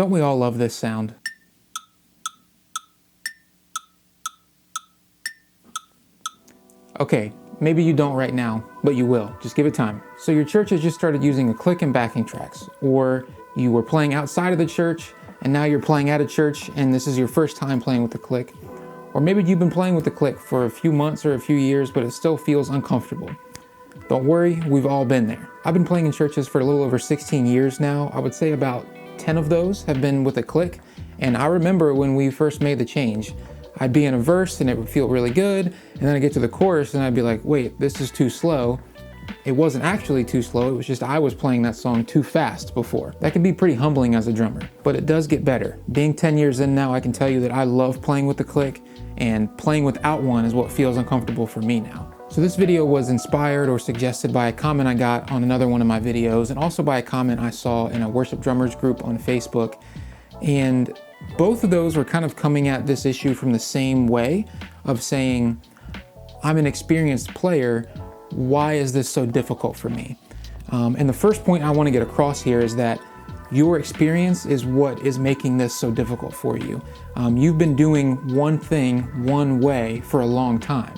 Don't we all love this sound? Okay, maybe you don't right now, but you will. Just give it time. So your church has just started using a click and backing tracks, or you were playing outside of the church and now you're playing at a church and this is your first time playing with the click. Or maybe you've been playing with the click for a few months or a few years, but it still feels uncomfortable. Don't worry, we've all been there. I've been playing in churches for a little over 16 years now. I would say about 10 of those have been with a click. And I remember when we first made the change, I'd be in a verse and it would feel really good. And then I get to the chorus and I'd be like, wait, this is too slow. It wasn't actually too slow. It was just I was playing that song too fast before. That can be pretty humbling as a drummer, but it does get better. Being 10 years in now, I can tell you that I love playing with the click, and playing without one is what feels uncomfortable for me now. So this video was inspired or suggested by a comment I got on another one of my videos, and also by a comment I saw in a worship drummers group on Facebook. And both of those were kind of coming at this issue from the same way of saying, I'm an experienced player, why is this so difficult for me? And the first point I want to get across here is that your experience is what is making this so difficult for you. You've been doing one thing one way for a long time,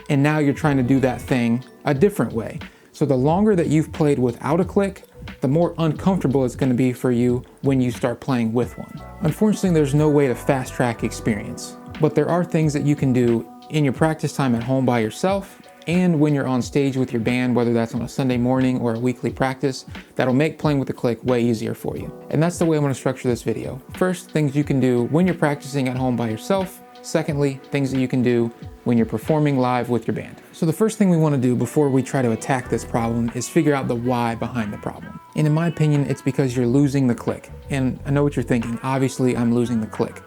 and now you're trying to do that thing a different way. So the longer that you've played without a click, the more uncomfortable it's going to be for you when you start playing with one. Unfortunately, there's no way to fast track experience, but there are things that you can do in your practice time at home by yourself and when you're on stage with your band, whether that's on a Sunday morning or a weekly practice, that'll make playing with the click way easier for you. And that's the way I'm going to structure this video. First, things you can do when you're practicing at home by yourself. Secondly, things that you can do when you're performing live with your band. So the first thing we want to do before we try to attack this problem is figure out the why behind the problem. And in my opinion, it's because you're losing the click. And I know what you're thinking. Obviously, I'm losing the click.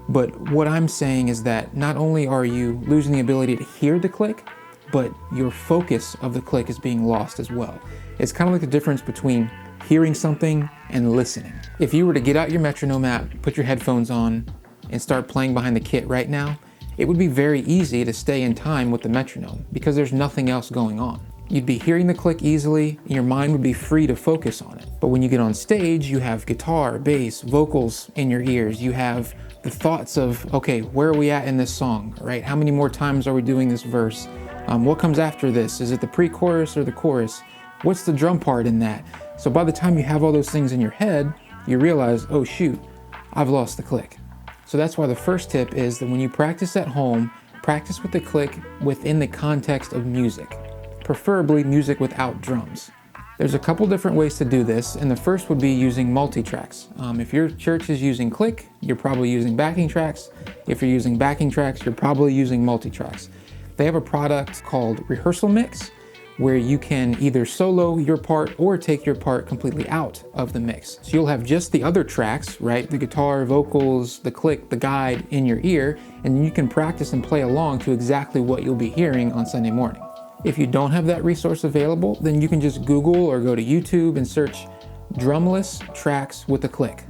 But what I'm saying is that not only are you losing the ability to hear the click, but your focus of the click is being lost as well. It's kind of like the difference between hearing something and listening. If you were to get out your metronome app, put your headphones on, and start playing behind the kit right now, it would be very easy to stay in time with the metronome because there's nothing else going on. You'd be hearing the click easily, and your mind would be free to focus on it. But when you get on stage, you have guitar, bass, vocals in your ears. You have the thoughts of, okay, where are we at in this song, right? How many more times are we doing this verse? What comes after this? Is it the pre-chorus or the chorus? What's the drum part in that? So by the time you have all those things in your head, you realize, oh shoot, I've lost the click. So that's why the first tip is that when you practice at home, practice with the click within the context of music, preferably music without drums. There's a couple different ways to do this, and the first would be using multi-tracks. If your church is using click, you're probably using backing tracks. If you're using backing tracks, you're probably using multi-tracks. They have a product called Rehearsal Mix, where you can either solo your part or take your part completely out of the mix. So you'll have just the other tracks, right? The guitar, vocals, the click, the guide in your ear, and you can practice and play along to exactly what you'll be hearing on Sunday morning. If you don't have that resource available, then you can just Google or go to YouTube and search drumless tracks with a click.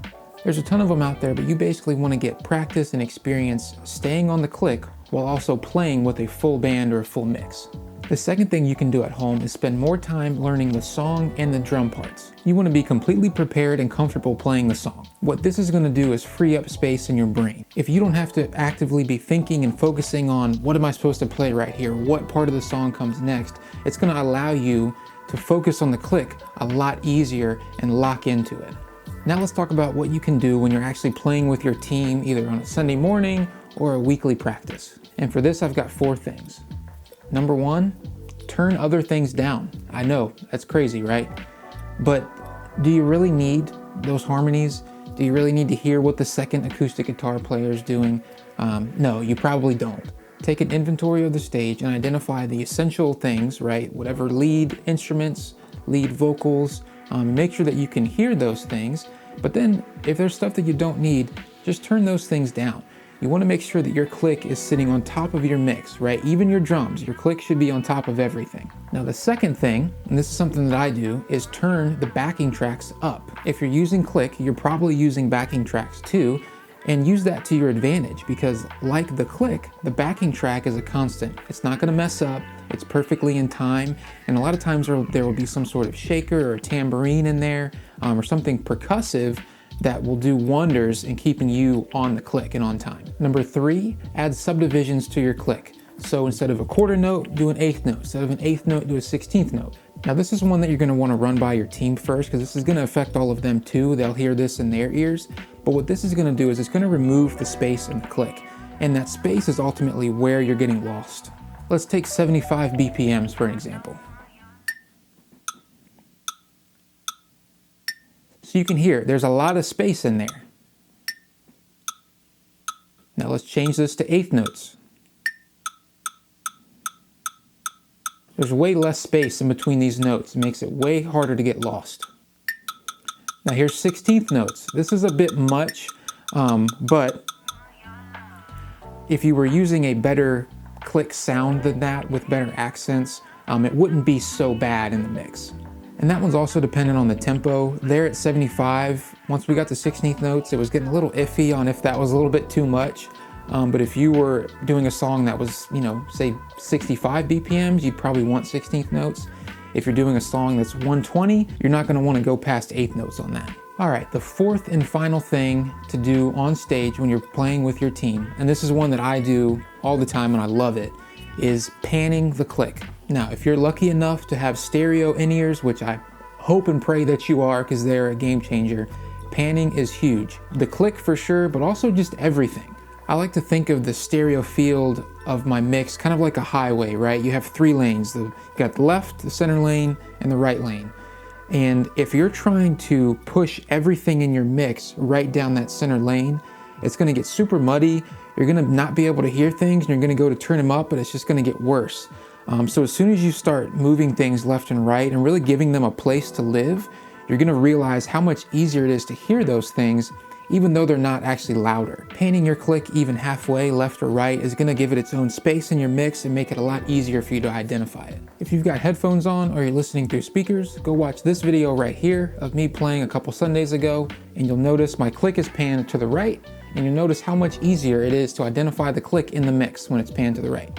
There's a ton of them out there, but you basically want to get practice and experience staying on the click while also playing with a full band or a full mix. The second thing you can do at home is spend more time learning the song and the drum parts. You want to be completely prepared and comfortable playing the song. What this is going to do is free up space in your brain. If you don't have to actively be thinking and focusing on what am I supposed to play right here, what part of the song comes next, it's going to allow you to focus on the click a lot easier and lock into it. Now let's talk about what you can do when you're actually playing with your team, either on a Sunday morning or a weekly practice. And for this, I've got 4 things. Number 1, turn other things down. I know, that's crazy, right? But do you really need those harmonies? Do you really need to hear what the second acoustic guitar player is doing? No, you probably don't. Take an inventory of the stage and identify the essential things, right? Whatever lead instruments, lead vocals, make sure that you can hear those things. But then if there's stuff that you don't need, just turn those things down. You want to make sure that your click is sitting on top of your mix, right? Even your drums, your click should be on top of everything. Now the second thing, and this is something that I do, is turn the backing tracks up. If you're using click, you're probably using backing tracks too, and use that to your advantage because like the click, the backing track is a constant. It's not going to mess up, it's perfectly in time, and a lot of times there will be some sort of shaker or tambourine in there, or something percussive that will do wonders in keeping you on the click and on time. Number 3, add subdivisions to your click. So instead of a quarter note, do an eighth note. Instead of an eighth note, do a 16th note. Now this is one that you're gonna wanna run by your team first, because this is gonna affect all of them too. They'll hear this in their ears. But what this is gonna do is it's gonna remove the space in the click. And that space is ultimately where you're getting lost. Let's take 75 BPMs for an example. So you can hear there's a lot of space in there. Now let's change this to eighth notes. There's way less space in between these notes. It makes it way harder to get lost. Now here's 16th notes. This is a bit much, but if you were using a better click sound than that with better accents, it wouldn't be so bad in the mix. And that one's also dependent on the tempo. There at 75, once we got to 16th notes, it was getting a little iffy on if that was a little bit too much. But if you were doing a song that was, say 65 BPMs, you'd probably want 16th notes. If you're doing a song that's 120, you're not gonna wanna go past eighth notes on that. All right, the fourth and final thing to do on stage when you're playing with your team, and this is one that I do all the time and I love it, is panning the click. Now, if you're lucky enough to have stereo in-ears, which I hope and pray that you are because they're a game changer, panning is huge. The click for sure, but also just everything. I like to think of the stereo field of my mix kind of like a highway, right? You have 3 lanes. You got the left, the center lane, and the right lane. And if you're trying to push everything in your mix right down that center lane, it's gonna get super muddy. You're gonna not be able to hear things, and you're gonna go to turn them up, but it's just gonna get worse. So as soon as you start moving things left and right and really giving them a place to live, you're gonna realize how much easier it is to hear those things even though they're not actually louder. Panning your click even halfway, left or right, is gonna give it its own space in your mix and make it a lot easier for you to identify it. If you've got headphones on or you're listening through speakers, go watch this video right here of me playing a couple Sundays ago, and you'll notice my click is panned to the right, and you'll notice how much easier it is to identify the click in the mix when it's panned to the right.